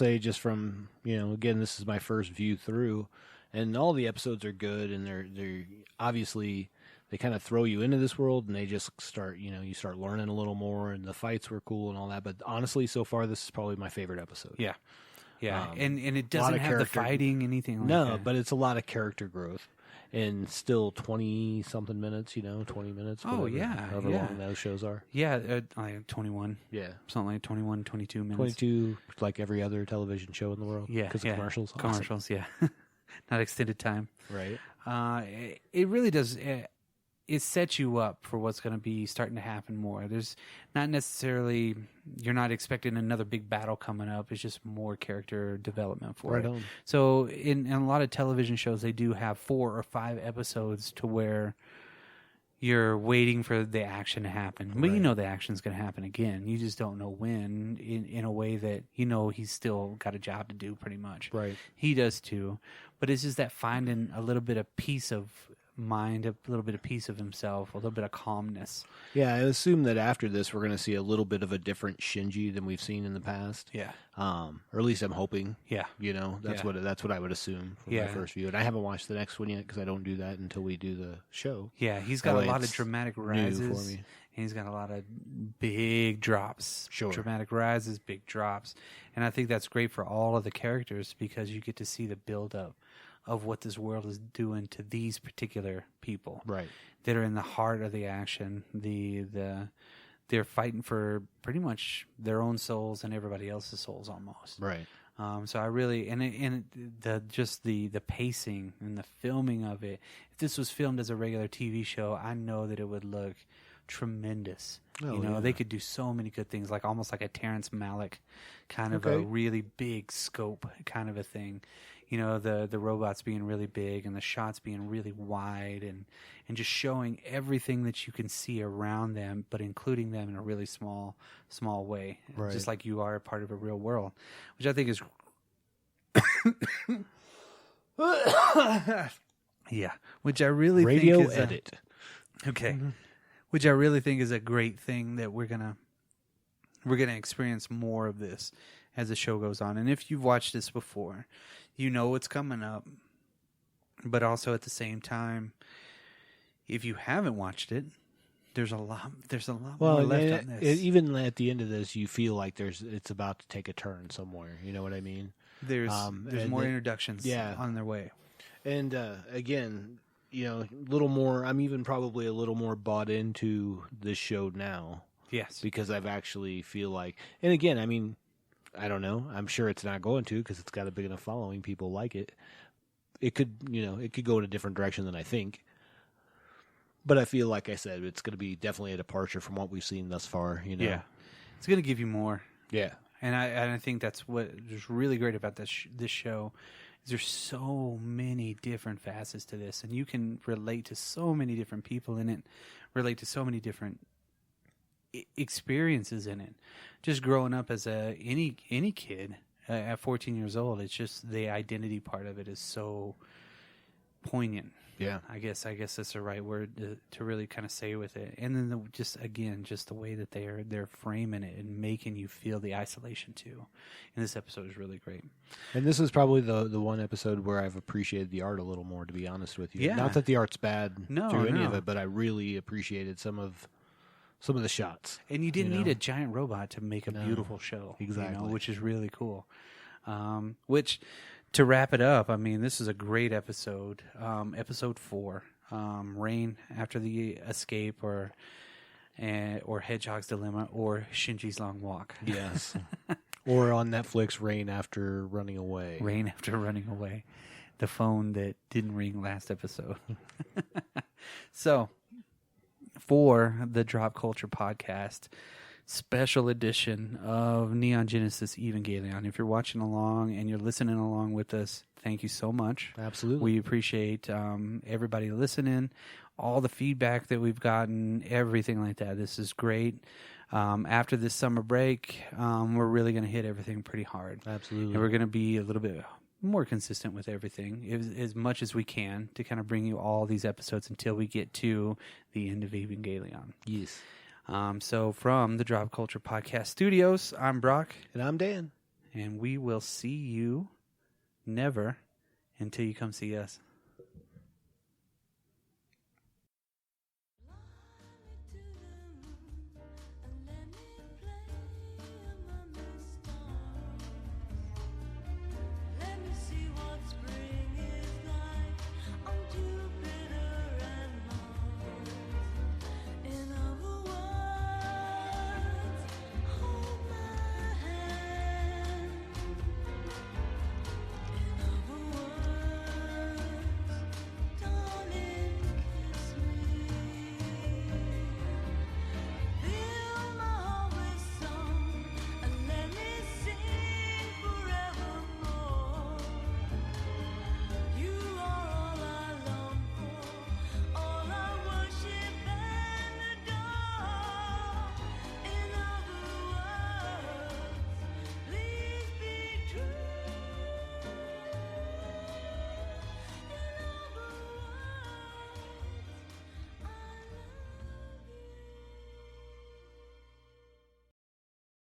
say just from, again, this is my first view through, and all the episodes are good, and they're obviously, they kind of throw you into this world, and they just start, you start learning a little more, and the fights were cool and all that. But honestly, so far, this is probably my favorite episode. Yeah. Yeah. And it doesn't have the fighting, anything like that. No, but it's a lot of character growth. And still 20-something minutes, 20 minutes. Oh, yeah. However long those shows are. Yeah, like 21. Yeah. Something like 21, 22 minutes. 22, like every other television show in the world. Yeah. Because of commercials. Commercials, awesome. yeah. Not extended time. Right. It really does. It sets you up for what's going to be starting to happen more. There's not necessarily, you're not expecting another big battle coming up. It's just more character development for it. On. So in a lot of television shows, they do have 4 or 5 episodes to where you're waiting for the action to happen. But you know the action's going to happen again. You just don't know when, in a way that he's still got a job to do pretty much. Right. He does too. But it's just that finding a little bit of peace of mind, a little bit of peace of himself, a little bit of calmness. Yeah, I assume that after this, we're going to see a little bit of a different Shinji than we've seen in the past. Yeah. Or at least I'm hoping. Yeah. That's what I would assume from my first view. And I haven't watched the next one yet because I don't do that until we do the show. Yeah, he's got a lot of dramatic rises. New for me. And he's got a lot of big drops. Sure. Dramatic rises, big drops. And I think that's great for all of the characters because you get to see the build-up of what this world is doing to these particular people, right? That are in the heart of the action. They're fighting for pretty much their own souls and everybody else's souls almost, right? So I really the pacing and the filming of it. If this was filmed as a regular TV show, I know that it would look tremendous. They could do so many good things, like almost like a Terrence Malick kind of a really big scope kind of a thing. The robots being really big and the shots being really wide and just showing everything that you can see around them, but including them in a really small way, just like you are a part of a real world, which I think is which I really radio think is edit. Which I really think is a great thing that we're gonna experience more of this as the show goes on. And if you've watched this before, you know what's coming up. But also at the same time, if you haven't watched it, there's a lot more left on this. Even at the end of this, you feel like it's about to take a turn somewhere. You know what I mean? There's more introductions on their way. And again, a little more. I'm even probably a little more bought into this show now. Yes, because I've actually feel like, and again, I mean, I don't know. I'm sure it's not going to because it's got a big enough following. People like it. It could, it could go in a different direction than I think. But I feel like I said, it's going to be definitely a departure from what we've seen thus far. Yeah, it's going to give you more. Yeah, and I think that's what is really great about this show. Is there's so many different facets to this, and you can relate to so many different people in it, relate to so many different experiences in it. Just growing up as any kid at 14 years old, it's just the identity part of it is so poignant. Yeah, I guess that's the right word to really kind of say with it. And then just the way that they're framing it and making you feel the isolation too. And this episode is really great. And this is probably the one episode where I've appreciated the art a little more, to be honest with you. Yeah. Not that the art's bad through any of it, but I really appreciated some of the shots. And you didn't need a giant robot to make a beautiful show. Exactly. Which is really cool. To wrap it up, I mean, this is a great episode. Episode 4, Rain After the Escape, or Hedgehogs Dilemma, or Shinji's Long Walk. Yes. Or on Netflix, Rain After Running Away. Rain After Running Away. The phone that didn't ring last episode. So, for the Drop Culture Podcast, special edition of Neon Genesis Evangelion. If you're watching along and you're listening along with us, thank you so much. Absolutely. We appreciate everybody listening, all the feedback that we've gotten, everything like that. This is great. After this summer break, we're really going to hit everything pretty hard. Absolutely. And we're going to be a little bit more consistent with everything as much as we can to kind of bring you all these episodes until we get to the end of Evangelion. Yes. So from the Drop Culture Podcast Studios, I'm Brock. And I'm Dan. And we will see you never until you come see us.